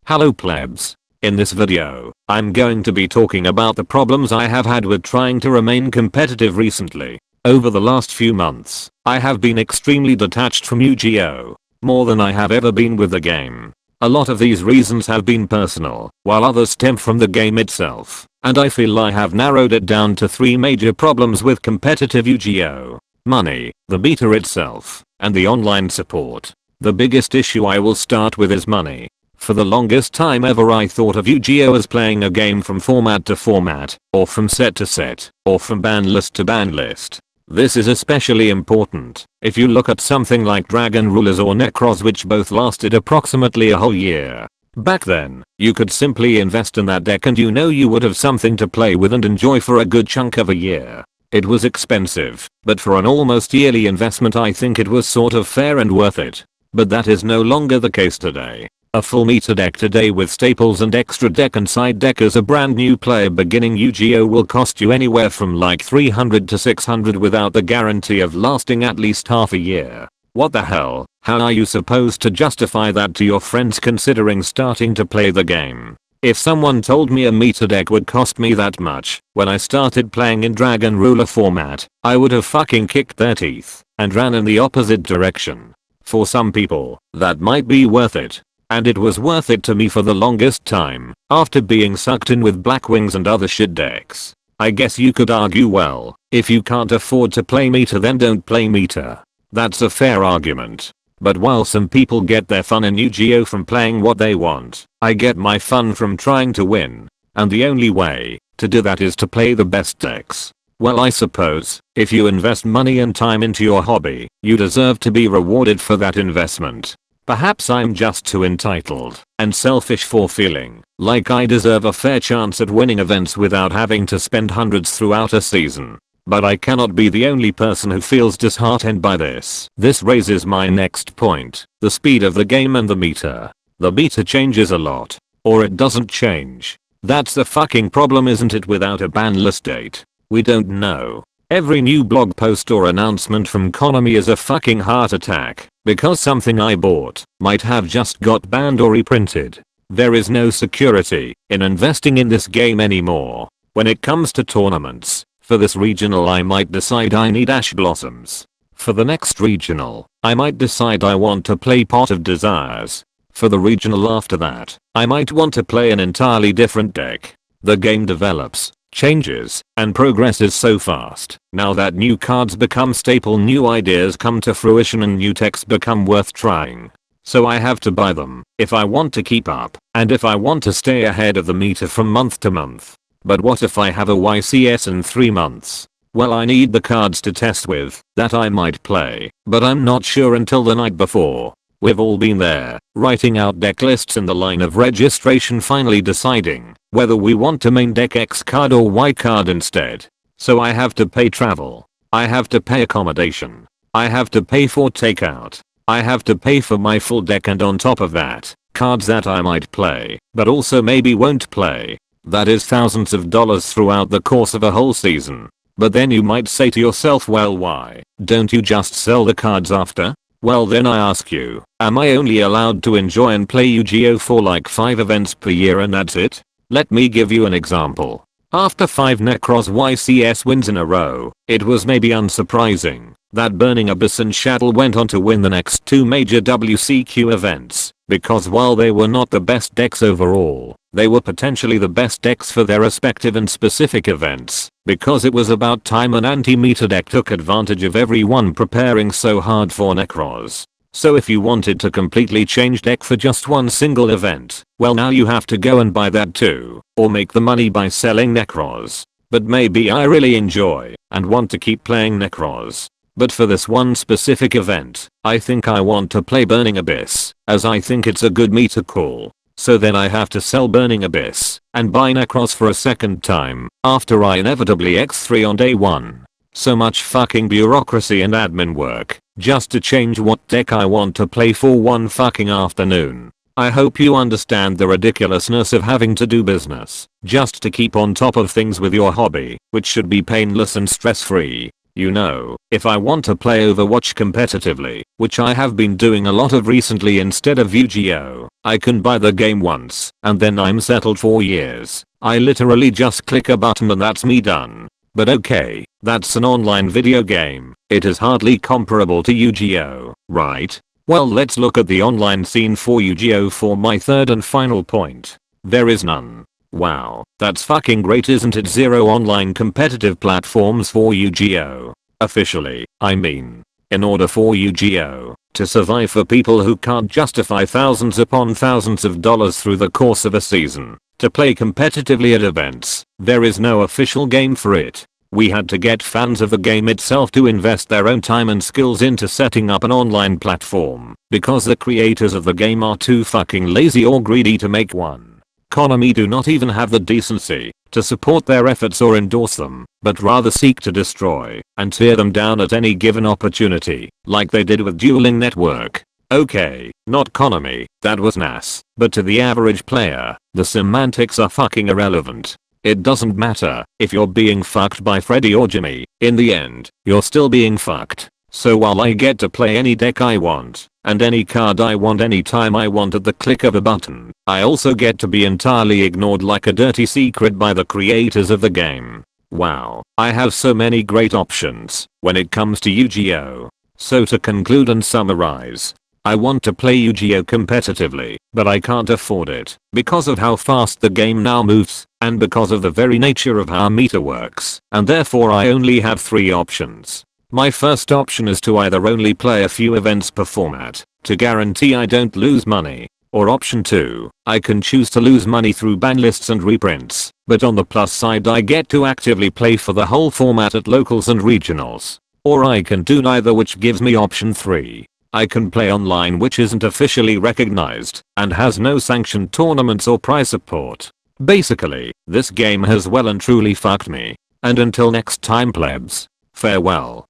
Hello plebs. In this video, I'm going to be talking about the problems I have had with trying to remain competitive recently. Over the last few months, I have been extremely detached from Yu-Gi-Oh! More than I have ever been with the game. A lot of these reasons have been personal, while others stem from the game itself, and I feel I have narrowed it down to 3 major problems with competitive Yu-Gi-Oh! Money, the beta itself, and the online support. The biggest issue I will start with is money. For the longest time ever I thought of Yu-Gi-Oh! As playing a game from format to format, or from set to set, or from ban list to ban list. This is especially important if you look at something like Dragon Rulers or Necros, which both lasted approximately a whole year. Back then, you could simply invest in that deck and you would have something to play with and enjoy for a good chunk of a year. It was expensive, but for an almost yearly investment I think it was sort of fair and worth it. But that is no longer the case today. A full meta deck today with staples and extra deck and side deck as a brand new player beginning Yu-Gi-Oh! Will cost you anywhere from like 300 to 600 without the guarantee of lasting at least half a year. What the hell? How are you supposed to justify that to your friends considering starting to play the game? If someone told me a meta deck would cost me that much when I started playing in Dragon Ruler format, I would have fucking kicked their teeth and ran in the opposite direction. For some people, that might be worth it. And it was worth it to me for the longest time, after being sucked in with Black Wings and other shit decks. I guess you could argue, well, if you can't afford to play meta then don't play meta. That's a fair argument. But while some people get their fun in Yu-Gi-Oh! From playing what they want, I get my fun from trying to win. And the only way to do that is to play the best decks. Well, I suppose, if you invest money and time into your hobby, you deserve to be rewarded for that investment. Perhaps I'm just too entitled and selfish for feeling like I deserve a fair chance at winning events without having to spend hundreds throughout a season. But I cannot be the only person who feels disheartened by this. This raises my next point, the speed of the game and the meta. The beta changes a lot, or it doesn't change. That's the fucking problem, isn't it? Without a ban list date, we don't know. Every new blog post or announcement from Konami is a fucking heart attack, because something I bought might have just got banned or reprinted. There is no security in investing in this game anymore. When it comes to tournaments, for this regional I might decide I need Ash Blossoms. For the next regional, I might decide I want to play Pot of Desires. For the regional after that, I might want to play an entirely different deck. The game develops, changes, and progresses so fast. Now that new cards become staple, new ideas come to fruition and new techs become worth trying. So I have to buy them if I want to keep up and if I want to stay ahead of the meta from month to month. But what if I have a YCS in 3 months? Well, I need the cards to test with that I might play, but I'm not sure until the night before. We've all been there, writing out deck lists in the line of registration, finally deciding whether we want to main deck X card or Y card instead. So I have to pay travel. I have to pay accommodation. I have to pay for takeout. I have to pay for my full deck, and on top of that, cards that I might play, but also maybe won't play. That is thousands of dollars throughout the course of a whole season. But then you might say to yourself, well, why don't you just sell the cards after? Well, then I ask you, am I only allowed to enjoy and play Yu-Gi-Oh! For like 5 events per year and that's it? Let me give you an example. After 5 Necros YCS wins in a row, it was maybe unsurprising that Burning Abyss and Shadow went on to win the next 2 major WCQ events, because while they were not the best decks overall, they were potentially the best decks for their respective and specific events, because it was about time an anti-meta deck took advantage of everyone preparing so hard for Necros. So if you wanted to completely change deck for just one single event, well, now you have to go and buy that too, or make the money by selling Necros. But maybe I really enjoy and want to keep playing Necros. But for this one specific event, I think I want to play Burning Abyss, as I think it's a good meta call. So then I have to sell Burning Abyss and buy Necros for a second time after I inevitably X3 on day 1. So much fucking bureaucracy and admin work just to change what deck I want to play for one fucking afternoon. I hope you understand the ridiculousness of having to do business just to keep on top of things with your hobby, which should be painless and stress-free. You know, if I want to play Overwatch competitively, which I have been doing a lot of recently instead of Yu-Gi-Oh, I can buy the game once, and then I'm settled for years. I literally just click a button and that's me done. But okay, that's an online video game. It is hardly comparable to Yu-Gi-Oh, right? Well, let's look at the online scene for Yu-Gi-Oh for my third and final point. There is none. Wow, that's fucking great, isn't it? Zero online competitive platforms for Yu-Gi-Oh. Officially, I mean. In order for Yu-Gi-Oh to survive for people who can't justify thousands upon thousands of dollars through the course of a season to play competitively at events, there is no official game for it. We had to get fans of the game itself to invest their own time and skills into setting up an online platform because the creators of the game are too fucking lazy or greedy to make one. Konami do not even have the decency to support their efforts or endorse them, but rather seek to destroy and tear them down at any given opportunity, like they did with Dueling Network. Okay, not Konami, that was NAS, but to the average player, the semantics are fucking irrelevant. It doesn't matter if you're being fucked by Freddy or Jimmy, in the end, you're still being fucked. So while I get to play any deck I want, and any card I want anytime I want at the click of a button, I also get to be entirely ignored like a dirty secret by the creators of the game. Wow, I have so many great options when it comes to Yu-Gi-Oh! So to conclude and summarize, I want to play Yu-Gi-Oh! Competitively, but I can't afford it because of how fast the game now moves, and because of the very nature of how meta works, and therefore I only have 3 options. My first option is to either only play a few events per format, to guarantee I don't lose money, or option 2, I can choose to lose money through ban lists and reprints, but on the plus side I get to actively play for the whole format at locals and regionals. Or I can do neither, which gives me option 3. I can play online, which isn't officially recognized and has no sanctioned tournaments or prize support. Basically, this game has well and truly fucked me. And until next time, plebs, farewell.